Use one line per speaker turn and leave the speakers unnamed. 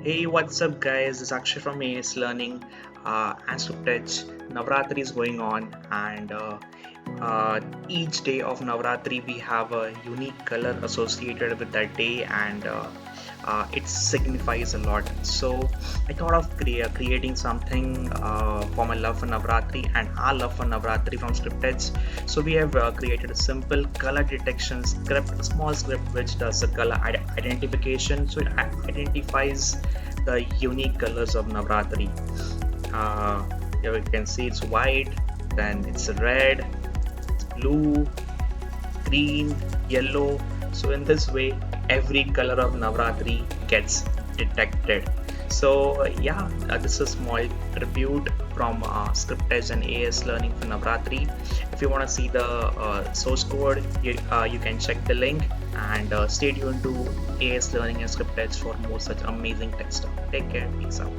Hey, what's up, guys? It's Akshay from AS Learning and Scriptage. Navratri is going on, and each day of Navratri we have a unique color associated with that day, and it signifies a lot. So I thought of creating something for my love for Navratri and our love for Navratri from Scriptage. So we have created a simple color detection script, a small script which does a color identification. So it identifies the unique colors of Navratri. Here you can see it's white, then it's red, it's blue, green, yellow. So in this way, every color of Navratri gets detected. So this is a small tribute from Scriptage and AS Learning for Navratri. If you want to see the source code, you can check the link, and stay tuned to AS Learning and Scriptage for more such amazing tech stuff. Take care. Peace out.